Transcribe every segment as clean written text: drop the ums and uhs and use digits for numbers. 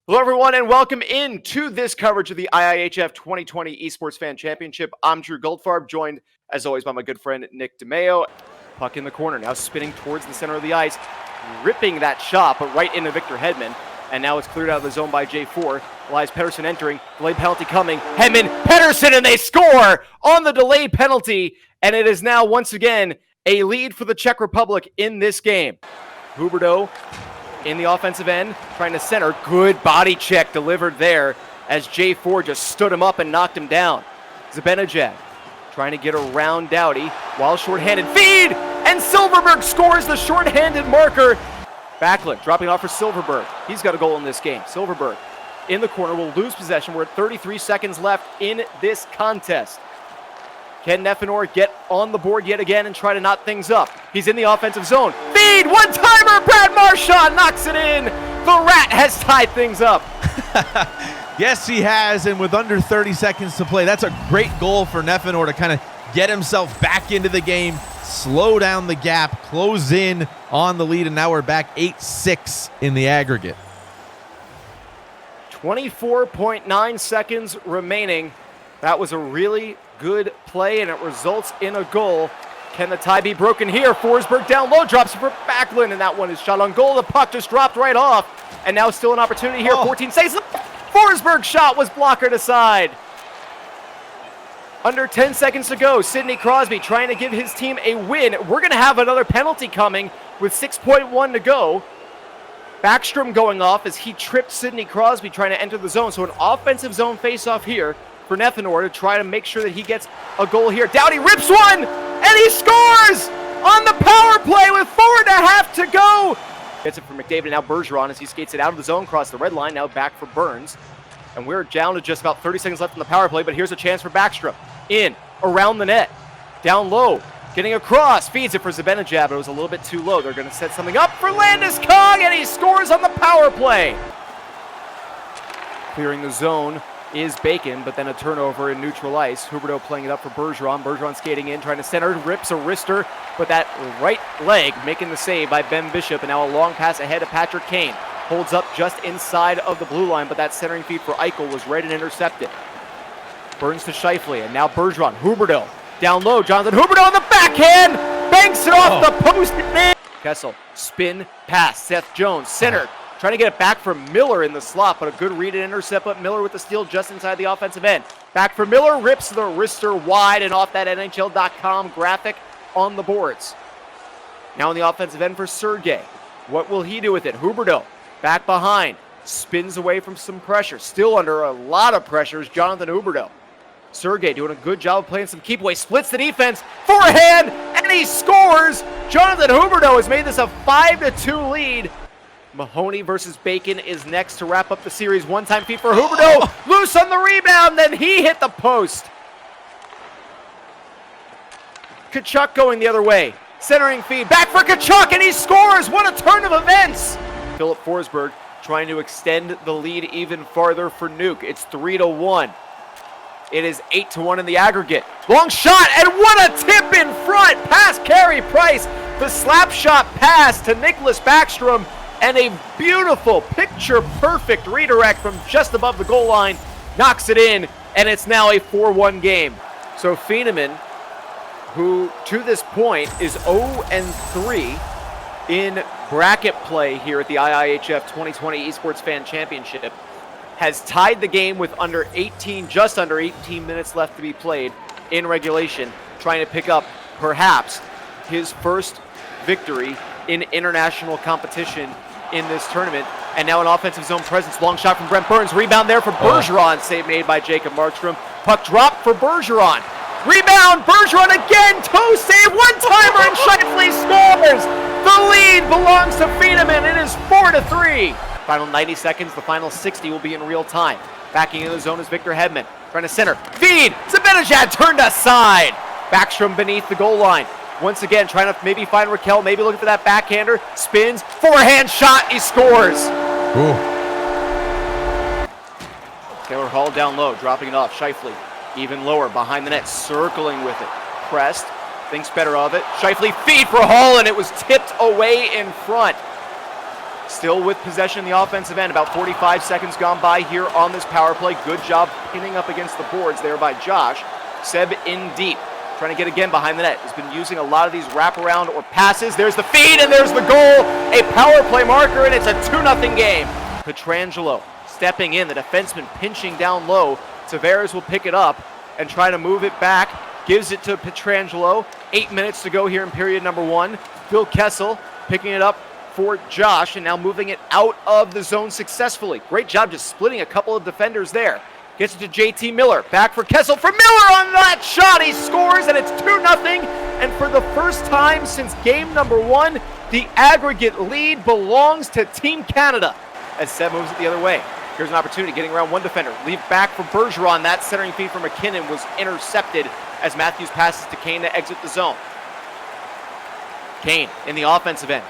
Hello, everyone, and welcome into this coverage of the IIHF 2020 Esports Fan Championship. I'm Drew Goldfarb, joined, as always, by my good friend Nick DeMeo. Puck in the corner, now spinning towards the center of the ice, ripping that shot, but right into Victor Hedman. And now it's cleared out of the zone by J4. Elias Pettersson entering, delayed penalty coming. Hedman, Pettersson, and they score on the delayed penalty. And it is now, once again, a lead for the Czech Republic in this game. Huberdeau in the offensive end, trying to center. Good body check delivered there as J4 just stood him up and knocked him down. Zibanejad trying to get around Doughty while shorthanded. Feed! And Silverberg scores the shorthanded marker. Backlund dropping off for Silverberg. He's got a goal in this game. Silverberg in the corner will lose possession. We're at 33 seconds left in this contest. Can Nefenor get on the board yet again and try to knot things up? He's in the offensive zone. Feed! One-timer! Brad Marchand knocks it in! The Rat has tied things up. Yes, he has, and with under 30 seconds to play, that's a great goal for Nefenor to kind of get himself back into the game, slow down the gap, close in on the lead, and now we're back 8-6 in the aggregate. 24.9 seconds remaining. That was a really good play, and it results in a goal. Can the tie be broken here? Forsberg down low, drops it for Backlund, and that one is shot on goal. The puck just dropped right off, and now still an opportunity here. 14 seconds. Forsberg's shot was blockered aside. Under 10 seconds to go. Sidney Crosby trying to give his team a win. We're going to have another penalty coming with 6.1 to go. Backstrom going off as he tripped Sidney Crosby trying to enter the zone. So an offensive zone face-off here for Nefenor to try to make sure that he gets a goal here. Doughty rips one, and he scores on the power play with 4.5 to go. Gets it from McDavid, and now Bergeron as he skates it out of the zone, across the red line, now back for Burns. And we're down to just about 30 seconds left in the power play, but here's a chance for Backstrom. In, around the net, down low, getting across, feeds it for Zibanejad, but it was a little bit too low. They're going to set something up for Landeskog, and he scores on the power play. Clearing the zone is Bacon, but then a turnover in neutral ice. Huberdeau playing it up for Bergeron. Bergeron skating in, trying to center, rips a wrister, but that right leg making the save by Ben Bishop, and now a long pass ahead of Patrick Kane. Holds up just inside of the blue line, but that centering feed for Eichel was right and intercepted. Burns to Scheifele, and now Bergeron. Huberdeau down low. Jonathan Huberdeau on the backhand! Banks it off the post and in! Kessel, spin, pass. Seth Jones, centered. Trying to get it back from Miller in the slot, but a good read and intercept, but Miller with the steal just inside the offensive end. Back for Miller, rips the wrister wide and off that NHL.com graphic on the boards. Now in the offensive end for Sergei. What will he do with it? Huberdeau, back behind, spins away from some pressure. Still under a lot of pressure is Jonathan Huberdeau. Sergei doing a good job of playing some keep away, splits the defense, forehand, and he scores! Jonathan Huberdeau has made this a 5-2 lead. Mahoney versus Bacon is next to wrap up the series. One-time feed for Huberdeau. Loose on the rebound, then he hit the post. Tkachuk going the other way. Centering feed, back for Tkachuk, and he scores! What a turn of events! Philip Forsberg trying to extend the lead even farther for Nuke. It's 3-1. It is 8-1 in the aggregate. Long shot, and what a tip in front! Past Carey Price. The slap shot pass to Nicholas Backstrom. And a beautiful, picture-perfect redirect from just above the goal line. Knocks it in, and it's now a 4-1 game. So Feeneman, who to this point is 0-3 in bracket play here at the IIHF 2020 Esports Fan Championship, has tied the game with just under 18 minutes left to be played in regulation, trying to pick up perhaps his first victory in international competition in this tournament. And now an offensive zone presence. Long shot from Brent Burns. Rebound there for Bergeron. Save made by Jacob Markstrom. Puck drop for Bergeron. Rebound. Bergeron again. Toe save. One-timer and Scheifele scores. The lead belongs to Feeneman. It is 4-3. Final 90 seconds. The final 60 will be in real time. Backing into the zone is Victor Hedman. Trying to center. Feed. Zibanejad turned aside. Backstrom beneath the goal line. Once again, trying to maybe find Raquel, maybe looking for that backhander. Spins, forehand shot, he scores. Ooh. Taylor Hall down low, dropping it off. Scheifele even lower, behind the net, circling with it. Pressed, thinks better of it. Scheifele feed for Hall, and it was tipped away in front. Still with possession in the offensive end. About 45 seconds gone by here on this power play. Good job pinning up against the boards there by Josh. Seb in deep, trying to get again behind the net. He's been using a lot of these wraparound or passes. There's the feed and there's the goal. A power play marker, and it's a 2-0 game. Pietrangelo stepping in, the defenseman pinching down low. Tavares will pick it up and try to move it back. Gives it to Pietrangelo. 8 minutes to go here in period number 1. Phil Kessel picking it up for Josh and now moving it out of the zone successfully. Great job just splitting a couple of defenders there. Gets it to JT Miller. Back for Kessel. For Miller on that shot. He scores and it's 2-0. And for the first time since game number 1, the aggregate lead belongs to Team Canada as Seb moves it the other way. Here's an opportunity getting around one defender. Leave back for Bergeron. That centering feed from McKinnon was intercepted as Matthews passes to Kane to exit the zone. Kane in the offensive end.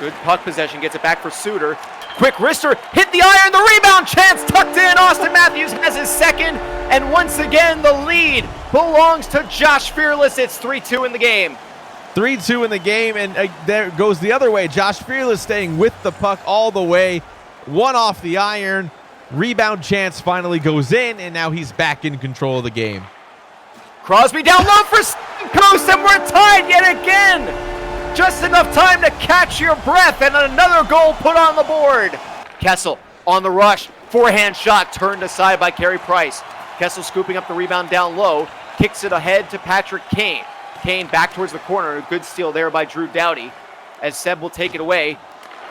Good puck possession, gets it back for Suter. Quick wrister, hit the iron, the rebound chance tucked in. Austin Matthews has his second, and once again the lead belongs to Josh Fearless. It's 3-2 in the game. 3-2 in the game, and there goes the other way. Josh Fearless staying with the puck all the way. One off the iron. Rebound chance finally goes in, and now he's back in control of the game. Crosby down low for coast, and we're tied yet again. Just enough time to catch your breath, and another goal put on the board. Kessel on the rush. Forehand shot turned aside by Carey Price. Kessel scooping up the rebound down low. Kicks it ahead to Patrick Kane. Kane back towards the corner. A good steal there by Drew Doughty as Seb will take it away.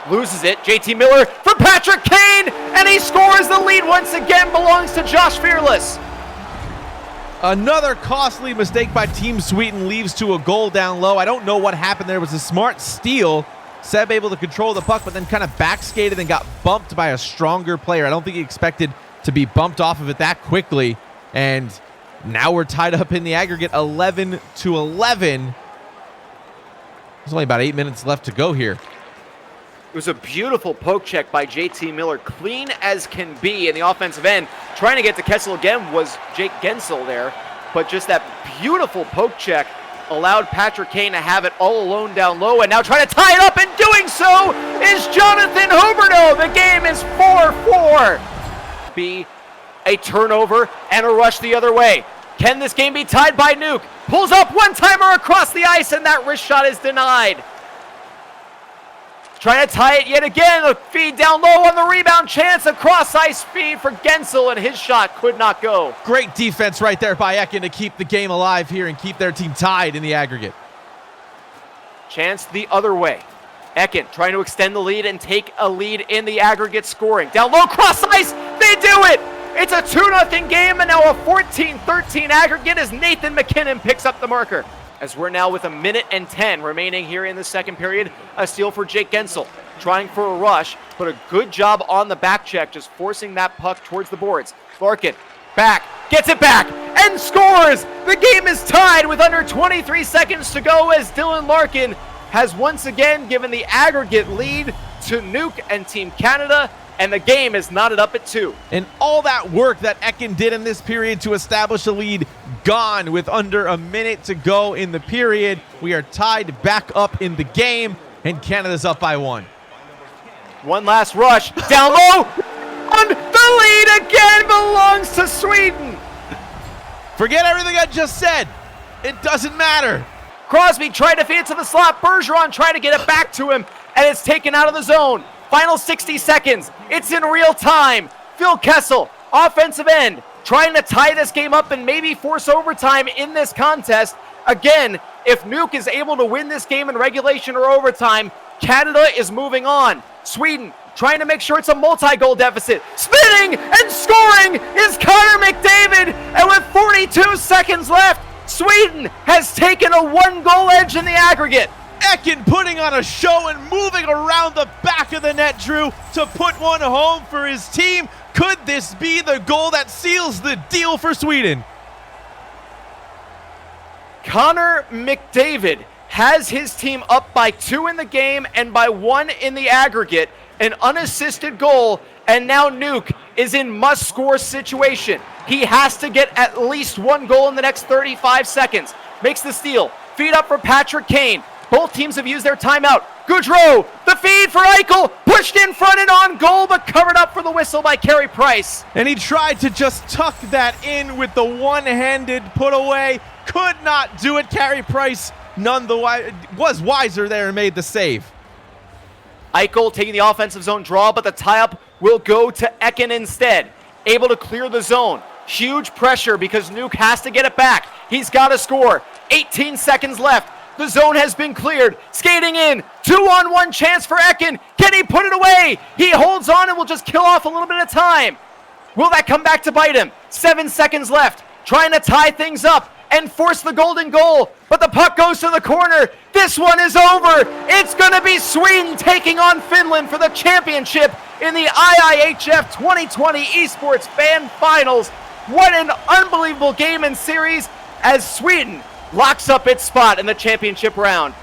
Loses it. JT Miller for Patrick Kane, and he scores. The lead once again belongs to Josh Fearless. Another costly mistake by Team Sweden leads to a goal down low. I don't know what happened there. It was a smart steal. Seb able to control the puck, but then kind of backskated and got bumped by a stronger player. I don't think he expected to be bumped off of it that quickly. And now we're tied up in the aggregate 11-11. There's only about 8 minutes left to go here. It was a beautiful poke check by JT Miller, clean as can be in the offensive end. Trying to get to Kessel again was Jake Gensel there, but just that beautiful poke check allowed Patrick Kane to have it all alone down low, and now trying to tie it up, and doing so is Jonathan Huberdeau. The game is 4-4. Be a turnover and a rush the other way. Can this game be tied by Nuke? Pulls up one-timer across the ice, and that wrist shot is denied. Trying to tie it yet again. A feed down low on the rebound chance. A cross-ice feed for Gensel, and his shot could not go. Great defense right there by Ekin to keep the game alive here and keep their team tied in the aggregate. Chance the other way. Ekin trying to extend the lead and take a lead in the aggregate scoring. Down low, cross-ice. They do it. It's a 2-0 game, and now a 14-13 aggregate as Nathan McKinnon picks up the marker. As we're now with 1:10 remaining here in the second period. A steal for Jake Gensel, trying for a rush, but a good job on the back check, just forcing that puck towards the boards. Larkin, back, gets it back, and scores! The game is tied with under 23 seconds to go as Dylan Larkin has once again given the aggregate lead to Nuke and Team Canada, and the game is knotted up at 2. And all that work that Ekin did in this period to establish a lead gone with under a minute to go in the period. We are tied back up in the game, and Canada's up by 1. One last rush, down low, and the lead again belongs to Sweden. Forget everything I just said. It doesn't matter. Crosby tried to feed it to the slot. Bergeron tried to get it back to him, and it's taken out of the zone. Final 60 seconds. It's in real time. Phil Kessel, offensive end, trying to tie this game up and maybe force overtime in this contest. Again, if Nuke is able to win this game in regulation or overtime, Canada is moving on. Sweden trying to make sure it's a multi-goal deficit. Spinning and scoring is Connor McDavid. And with 42 seconds left, Sweden has taken a 1-goal edge in the aggregate. Ekin putting on a show and moving around the back of the net, Drew, to put one home for his team. Could this be the goal that seals the deal for Sweden? Connor McDavid has his team up by 2 in the game and by 1 in the aggregate. An unassisted goal, and now Nuke is in must-score situation. He has to get at least 1 goal in the next 35 seconds. Makes the steal. Feed up for Patrick Kane. Both teams have used their timeout. Goudreau, the feed for Eichel, pushed in front and on goal, but covered up for the whistle by Carey Price. And he tried to just tuck that in with the one-handed put away. Could not do it. Carey Price was wiser there and made the save. Eichel taking the offensive zone draw, but the tie-up will go to Ekin instead. Able to clear the zone. Huge pressure because Nuke has to get it back. He's got to score. 18 seconds left. The zone has been cleared. Skating in. 2-on-1 chance for Ekin. Can he put it away? He holds on and will just kill off a little bit of time. Will that come back to bite him? 7 seconds left. Trying to tie things up and force the golden goal. But the puck goes to the corner. This one is over. It's going to be Sweden taking on Finland for the championship in the IIHF 2020 Esports Fan Finals. What an unbelievable game and series as Sweden locks up its spot in the championship round.